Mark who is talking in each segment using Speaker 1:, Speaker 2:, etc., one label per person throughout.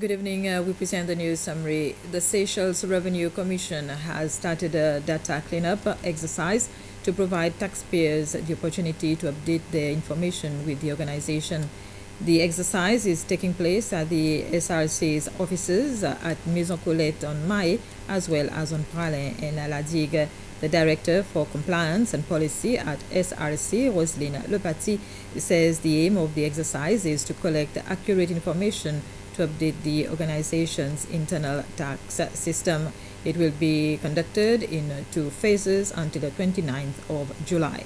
Speaker 1: Good evening. We present the news summary. The Seychelles Revenue Commission has started a data cleanup exercise to provide taxpayers the opportunity to update their information with the organization. The exercise is taking place at the SRC's offices at Maison Colette on Maé, as well as on Pralin and La Digue. The Director for Compliance and Policy at SRC, Roselyne Lepati, says the aim of the exercise is to collect accurate information to update the organization's internal tax system. It will be conducted in 2 phases until the 29th of July.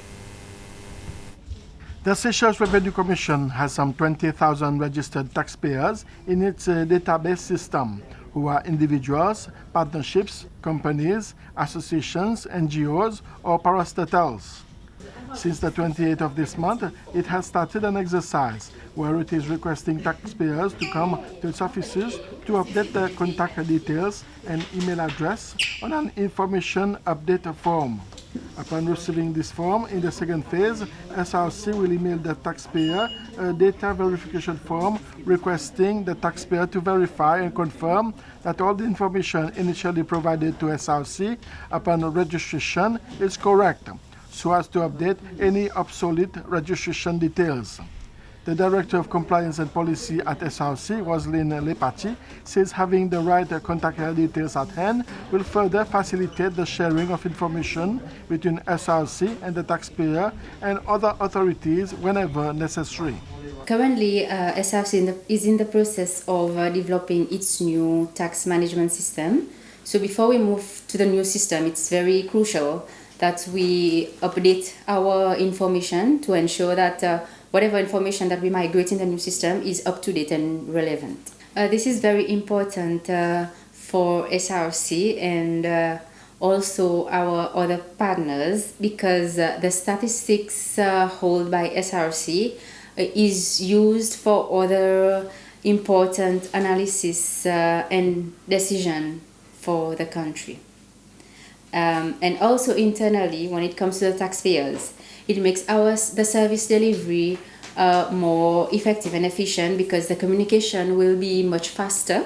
Speaker 2: The Seychelles Revenue Commission has some 20,000 registered taxpayers in its database system, who are individuals, partnerships, companies, associations, NGOs, or parastatals. Since the 28th of this month, it has started an exercise where it is requesting taxpayers to come to its offices to update their contact details and email address on an information update form. Upon receiving this form, in the second phase, SRC will email the taxpayer a data verification form requesting the taxpayer to verify and confirm that all the information initially provided to SRC upon registration is correct, so as to update any obsolete registration details. The Director of Compliance and Policy at SRC, Roselyne Lepati, says having the right contact details at hand will further facilitate the sharing of information between SRC and the taxpayer and other authorities whenever necessary.
Speaker 3: Currently, SRC is in the process of developing its new tax management system. So before we move to the new system, it's very crucial that we update our information to ensure that whatever information that we migrate in the new system is up to date and relevant. This is very important for SRC and also our other partners, because the statistics held by SRC is used for other important analysis and decision for the country. And also internally, when it comes to the taxpayers, it makes the service delivery more effective and efficient, because the communication will be much faster.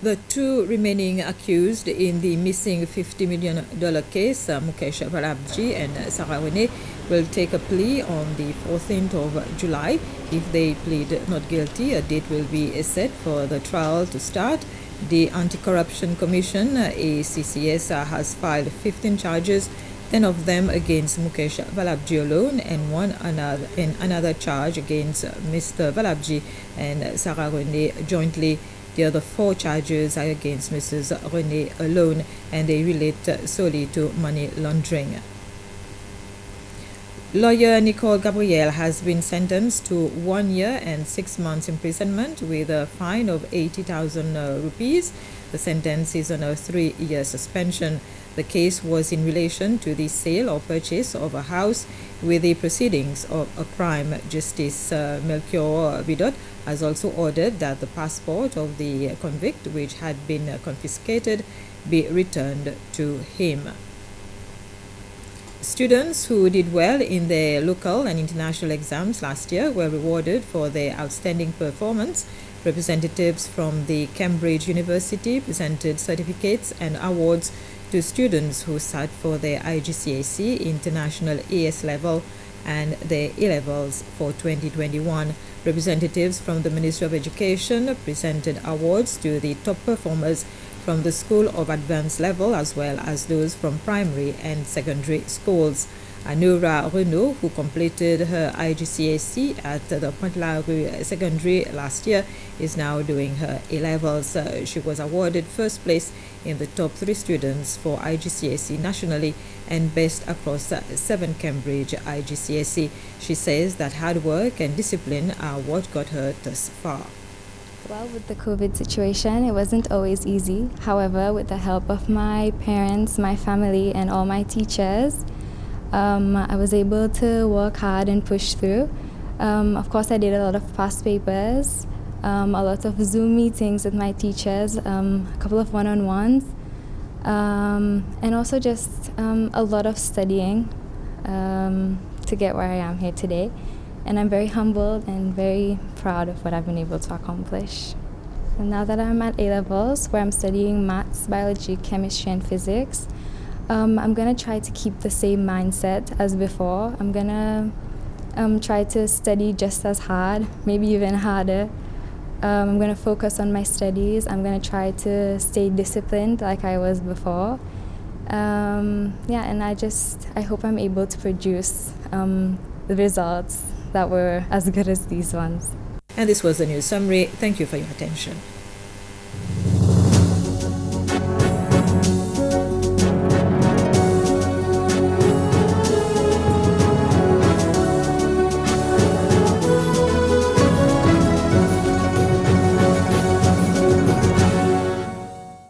Speaker 1: The 2 remaining accused in the missing $50 million case, Mukesh Valabji and Sarah Rene, will take a plea on the 14th of July. If they plead not guilty, a date will be set for the trial to start. The Anti-Corruption Commission, ACCS, has filed 15 charges, 10 of them against Mukesh Valabji alone, and another charge against Mr. Valabji and Sarah Rene jointly. The other 4 charges are against Mrs. Rene alone, and they relate solely to money laundering. Lawyer Nicole Gabriel has been sentenced to 1 year and 6 months imprisonment with a fine of 80,000 rupees. The sentence is on a 3-year suspension. The case was in relation to the sale or purchase of a house with the proceedings of a crime. Justice Melchior Bidot has also ordered that the passport of the convict, which had been confiscated, be returned to him. Students who did well in their local and international exams last year were rewarded for their outstanding performance. Representatives from the Cambridge University presented certificates and awards to students who sat for their IGCSE International AS level and their A-levels for 2021. Representatives from the Ministry of Education presented awards to the top performers from the School of Advanced Level, as well as those from primary and secondary schools. Anura Renault, who completed her IGCSE at the Pointe-la-Rue Secondary last year, is now doing her A-levels. She was awarded first place in the top 3 students for IGCSE nationally and best across 7 Cambridge IGCSE. She says that hard work and discipline are what got her thus far.
Speaker 4: Well, with the COVID situation, it wasn't always easy. However, with the help of my parents, my family, and all my teachers, I was able to work hard and push through. Of course, I did a lot of past papers, a lot of Zoom meetings with my teachers, a couple of one-on-ones, and also just a lot of studying to get where I am here today. And I'm very humbled and very proud of what I've been able to accomplish. And now that I'm at A-levels, where I'm studying maths, biology, chemistry, and physics, I'm going to try to keep the same mindset as before. I'm going to try to study just as hard, maybe even harder. I'm going to focus on my studies. I'm going to try to stay disciplined like I was before. And I hope I'm able to produce the results that were as good as these ones.
Speaker 1: And this was the news summary. Thank you for your attention.